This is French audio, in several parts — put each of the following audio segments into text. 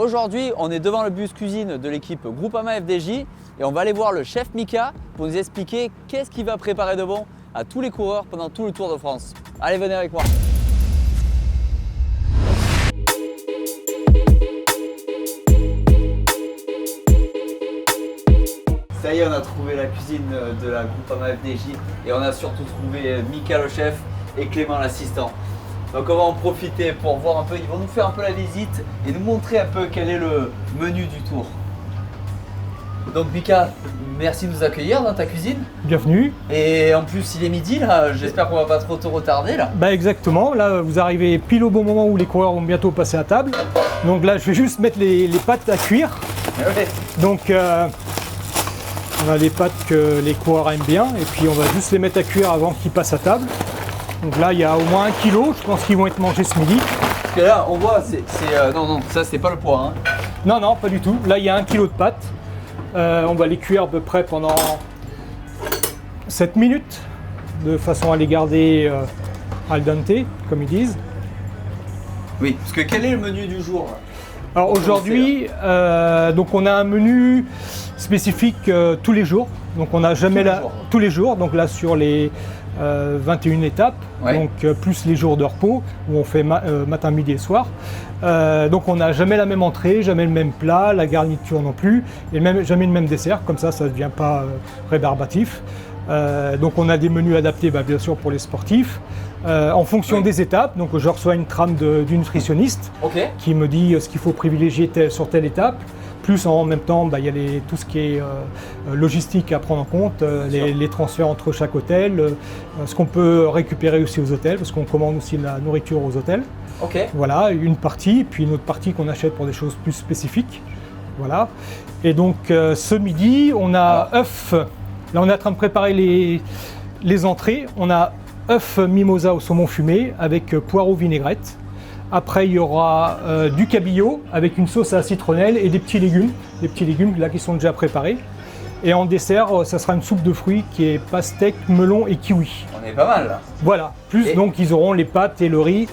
Aujourd'hui, on est devant le bus cuisine de l'équipe Groupama FDJ et on va aller voir le chef Mika pour nous expliquer qu'est-ce qu'il va préparer de bon à tous les coureurs pendant tout le Tour de France. Allez, venez avec moi. Ça y est, on a trouvé la cuisine de la Groupama FDJ et on a surtout trouvé Mika le chef et Clément l'assistant. Donc on va en profiter pour voir un peu, ils vont nous faire un peu la visite et nous montrer un peu quel est le menu du tour. Donc Mika, merci de nous accueillir dans ta cuisine. Bienvenue. Et en plus il est midi là, j'espère qu'on va pas trop te retarder là. Bah exactement, là vous arrivez pile au bon moment où les coureurs vont bientôt passer à table. Donc là je vais juste mettre les pâtes à cuire. Ouais. Donc on a les pâtes que les coureurs aiment bien et puis on va juste les mettre à cuire avant qu'ils passent à table. Donc là il y a au moins 1 kg, je pense qu'ils vont être mangés ce midi. Parce que là on voit, non, ça c'est pas le poids. Hein. Non, pas du tout. Là il y a 1 kg de pâtes. On va les cuire à peu près pendant 7 minutes, de façon à les garder al dente, comme ils disent. Oui, parce que quel est le menu du jour? Alors aujourd'hui, donc on a un menu spécifique tous les jours. Donc on n'a jamais tous les jours. Donc là sur les 21 étapes, ouais. Donc plus les jours de repos où on fait matin, midi et soir. Donc on n'a jamais la même entrée, jamais le même plat, la garniture non plus, et jamais le même dessert. Comme ça ne devient pas rébarbatif. Donc on a des menus adaptés bien sûr pour les sportifs. En fonction des étapes, donc je reçois une trame du nutritionniste qui me dit ce qu'il faut privilégier sur telle étape. Plus en même temps, il y a tout ce qui est logistique à prendre en compte, les transferts entre chaque hôtel, ce qu'on peut récupérer aussi aux hôtels, parce qu'on commande aussi la nourriture aux hôtels. Voilà, une partie, puis une autre partie qu'on achète pour des choses plus spécifiques. Voilà. Et donc ce midi, on a œufs. Là, on est en train de préparer les entrées. On a œufs mimosa au saumon fumé avec poireaux vinaigrette. Après, il y aura du cabillaud avec une sauce à la citronnelle et des petits légumes là qui sont déjà préparés. Et en dessert, ça sera une soupe de fruits qui est pastèque, melon et kiwi. On est pas mal là. Voilà. Plus donc ils auront les pâtes et le riz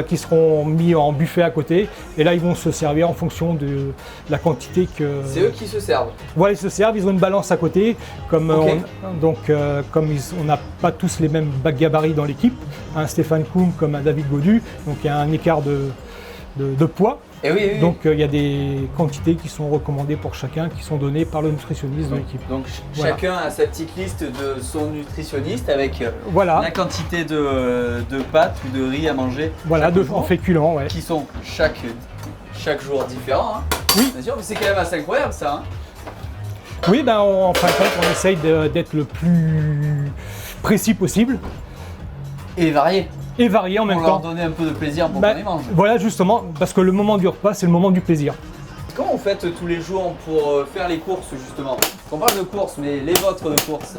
qui seront mis en buffet à côté. Et là, ils vont se servir en fonction de la quantité que. C'est eux qui se servent. Voilà, ils se servent. Ils ont une balance à côté. Comme on n'a pas tous les mêmes gabarits dans l'équipe, un Stéphane Koum comme un David Gaudu, donc il y a un écart de poids. Et oui. Donc il y a des quantités qui sont recommandées pour chacun, qui sont données par le nutritionniste de l'équipe. Donc chacun a sa petite liste de son nutritionniste avec la quantité de pâtes ou de riz à manger. Voilà, en féculents, ouais. Qui sont chaque jour différents. Hein. Oui. Bien sûr, mais c'est quand même assez incroyable ça. Hein. Oui, en fin de compte, on essaye d'être le plus précis possible. Et varié. Et varié en même temps. Pour leur donner un peu de plaisir pour qu'on les mange. Voilà, justement, parce que le moment du repas, c'est le moment du plaisir. Comment vous faites tous les jours pour faire les courses, justement? On parle de courses, mais les vôtres de courses,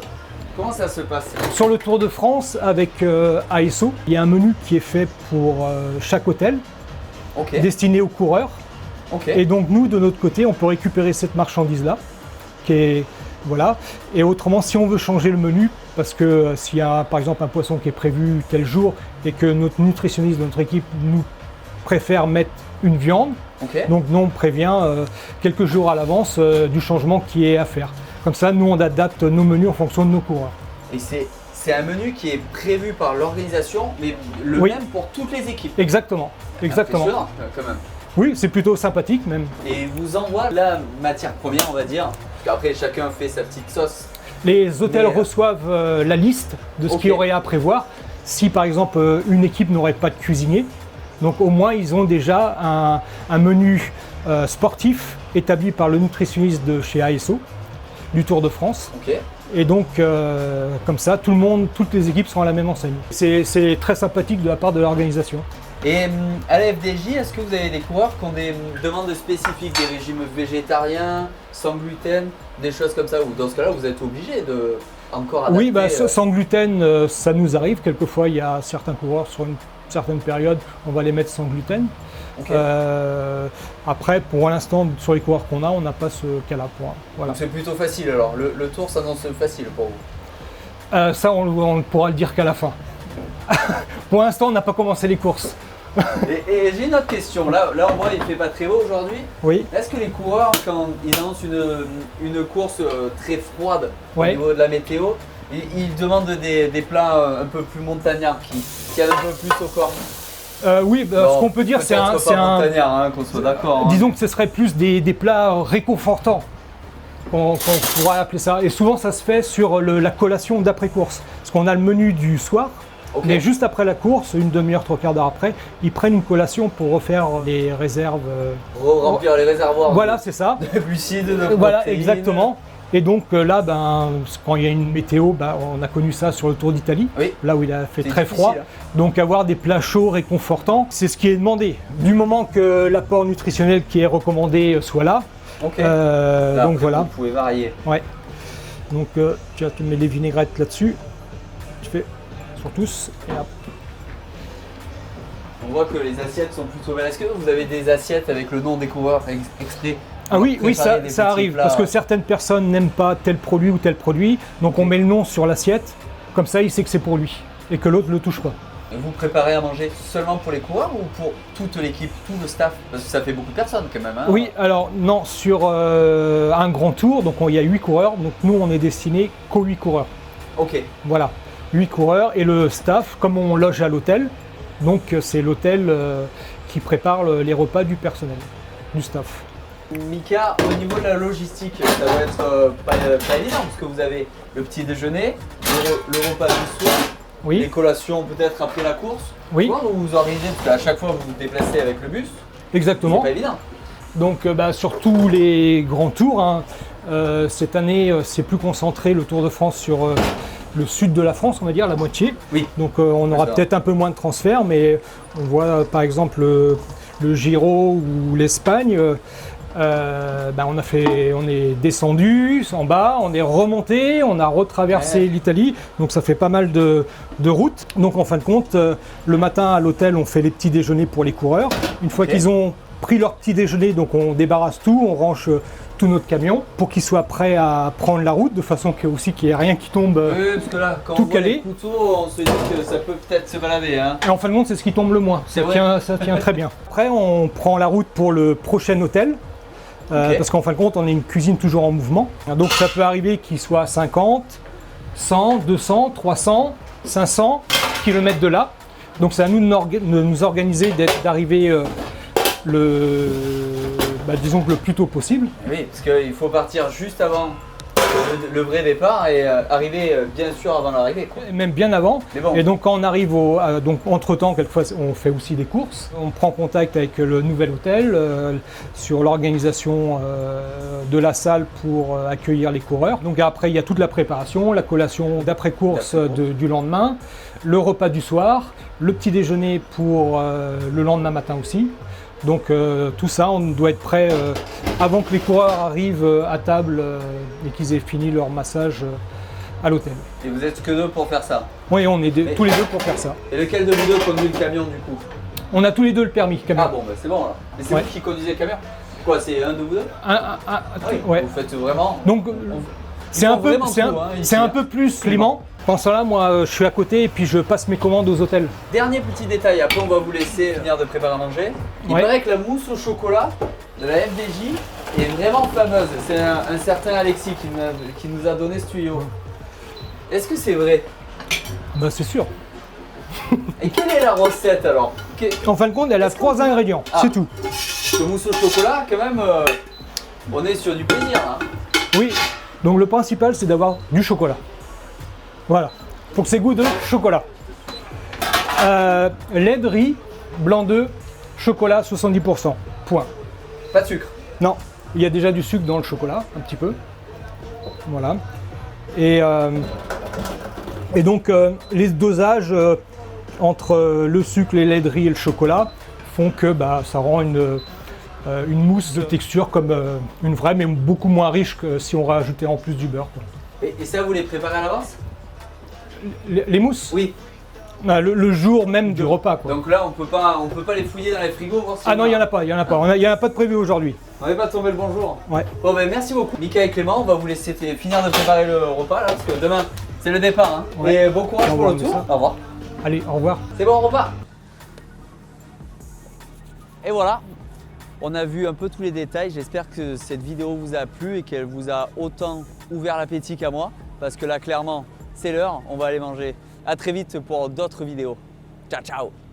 comment ça se passe? Sur le Tour de France, avec ASO, il y a un menu qui est fait pour chaque hôtel, destiné aux coureurs. Et donc, nous, de notre côté, on peut récupérer cette marchandise-là, voilà. Et autrement, si on veut changer le menu, parce que s'il y a par exemple un poisson qui est prévu tel jour et que notre nutritionniste de notre équipe nous préfère mettre une viande, donc nous on prévient quelques jours à l'avance du changement qui est à faire. Comme ça, nous on adapte nos menus en fonction de nos coureurs. Et c'est un menu qui est prévu par l'organisation, mais le même pour toutes les équipes. Exactement. Impressionnant quand même. Oui, c'est plutôt sympathique même. Et vous envoie la matière première, on va dire, parce qu'après chacun fait sa petite sauce. Les hôtels reçoivent la liste de ce qu'il y aurait à prévoir. Si par exemple une équipe n'aurait pas de cuisinier, donc au moins ils ont déjà un menu sportif établi par le nutritionniste de chez ASO, du Tour de France. Et donc comme ça, toutes les équipes sont à la même enseigne. C'est très sympathique de la part de l'organisation. Et à la FDJ, est-ce que vous avez des coureurs qui ont des demandes spécifiques, des régimes végétariens, sans gluten, des choses comme ça? Ou dans ce cas-là, vous êtes obligé de encore adapter? Oui, sans gluten, ça nous arrive. Quelquefois, il y a certains coureurs sur une certaine période, on va les mettre sans gluten. Après, pour l'instant, sur les coureurs qu'on a, on n'a pas ce cas-là. Voilà. Donc c'est plutôt facile alors, le tour s'annonce facile pour vous? Ça, on ne pourra le dire qu'à la fin. Pour l'instant, on n'a pas commencé les courses. Et j'ai une autre question. Là on voit, il fait pas très beau aujourd'hui. Oui. Est-ce que les coureurs, quand ils annoncent une course très froide au niveau de la météo, ils demandent des plats un peu plus montagnards qui aident un peu plus au corps? Oui, ce qu'on peut dire, c'est un montagnard, hein, qu'on soit d'accord. Disons que ce serait plus des plats réconfortants, qu'on pourrait appeler ça. Et souvent, ça se fait sur la collation d'après-course. Parce qu'on a le menu du soir, mais juste après la course, une demi-heure, trois quarts d'heure après, ils prennent une collation pour refaire les réserves. Remplir les réservoirs. Voilà, c'est ça. De glucides, de protéines. Voilà, exactement. Et donc là, quand il y a une météo, on a connu ça sur le Tour d'Italie, là où il a fait très froid. Donc avoir des plats chauds réconfortants, c'est ce qui est demandé. Du moment que l'apport nutritionnel qui est recommandé soit là, là, donc voilà. Vous pouvez varier. Ouais. Donc tu mets les vinaigrettes là-dessus, tu fais sur tous et hop. On voit que les assiettes sont plutôt belles. Est-ce que vous avez des assiettes avec le nom des coureurs exprès? Ah oui, ça arrive, plats, parce que certaines personnes n'aiment pas tel produit ou tel produit, donc on met le nom sur l'assiette, comme ça il sait que c'est pour lui, et que l'autre ne le touche pas. Et vous préparez à manger seulement pour les coureurs ou pour toute l'équipe, tout le staff? Parce que ça fait beaucoup de personnes quand même. Hein. Oui, alors non, sur un grand tour, donc il y a 8 coureurs, donc nous on est destiné qu'aux 8 coureurs. Ok. Voilà, 8 coureurs, et le staff, comme on loge à l'hôtel, donc c'est l'hôtel qui prépare les repas du personnel, du staff. Mika, au niveau de la logistique, ça doit être pas évident parce que vous avez le petit déjeuner, le repas du soir, les collations peut-être après la course. Oui. Comment vous vous organisez? Parce qu'à chaque fois vous vous déplacez avec le bus. Exactement. C'est pas évident. Donc sur tous les grands tours, hein, cette année c'est plus concentré le Tour de France sur le sud de la France, on va dire, la moitié. Oui. Donc on aura peut-être un peu moins de transferts, mais on voit par exemple le Giro ou l'Espagne. On est descendu en bas, on est remonté, on a retraversé l'Italie, donc ça fait pas mal de routes. Donc en fin de compte, le matin à l'hôtel, on fait les petits déjeuners pour les coureurs. Une fois qu'ils ont pris leur petit déjeuner, donc on débarrasse tout, on range tout notre camion pour qu'ils soient prêts à prendre la route, de façon qu'il n'y ait rien qui tombe parce que là, quand tout on voit calé. les couteaux, on se dit que ça peut peut-être se balader. Hein. Et en fin de compte, c'est ce qui tombe le moins, ça tient très bien. Après, on prend la route pour le prochain hôtel. Parce qu'en fin de compte, on est une cuisine toujours en mouvement. Donc ça peut arriver qu'il soit 50, 100, 200, 300, 500 km de là. Donc c'est à nous de nous organiser, d'arriver disons que le plus tôt possible. Oui, parce qu'il faut partir juste avant le vrai départ et arriver bien sûr avant l'arrivée. Même bien avant. Bon. Et donc quand on arrive donc entre-temps, quelquefois on fait aussi des courses. On prend contact avec le nouvel hôtel sur l'organisation de la salle pour accueillir les coureurs. Donc après il y a toute la préparation, la collation d'après-course du lendemain, le repas du soir, le petit déjeuner pour le lendemain matin aussi. Donc tout ça, on doit être prêt avant que les coureurs arrivent à table et qu'ils aient fini leur massage à l'hôtel. Et vous êtes que deux pour faire ça? Oui, on est tous les deux pour faire ça. Et lequel de vous deux conduit le camion du coup? On a tous les deux le permis camion. Ah bon, c'est bon là. Mais c'est vous qui conduisez le camion? Quoi, c'est un de vous deux? Ouais. Vous faites vraiment... Donc c'est un peu plus Clément. Pendant ce temps-là, moi, je suis à côté et puis je passe mes commandes aux hôtels. Dernier petit détail, après on va vous laisser venir de préparer à manger. Il paraît que la mousse au chocolat de la FDJ est vraiment fameuse. C'est un certain Alexis qui nous a donné ce tuyau. Est-ce que c'est vrai? C'est sûr. Et quelle est la recette alors? En fin de compte, elle a 3 ingrédients, c'est tout. Ce mousse au chocolat, quand même, on est sur du plaisir. Hein. Oui, donc le principal c'est d'avoir du chocolat. Voilà, pour que c'est goût de chocolat. Lait de riz, blanc d'œuf, chocolat 70%. Point. Pas de sucre? Non, il y a déjà du sucre dans le chocolat, un petit peu. Voilà. Et donc les dosages entre le sucre, les laits de riz et le chocolat font que ça rend une mousse de texture comme une vraie, mais beaucoup moins riche que si on rajoutait en plus du beurre. Quoi. Et ça, vous les préparez à l'avance? Les mousses? Oui. Le jour même du repas. Quoi. Donc là, on peut pas les fouiller dans les frigos voir si non, il n'y en a pas. Il n'y en a pas de prévu aujourd'hui. On n'est pas tombé le bonjour. Ouais. Bon, merci beaucoup. Mika et Clément, on va vous laisser finir de préparer le repas là, parce que demain, c'est le départ. Hein. Ouais. Et bon courage pour le tour. Au revoir. Allez, au revoir. C'est bon, repas. Et voilà, on a vu un peu tous les détails. J'espère que cette vidéo vous a plu et qu'elle vous a autant ouvert l'appétit qu'à moi. Parce que là, clairement, c'est l'heure. On va aller manger. À très vite pour d'autres vidéos. Ciao, ciao!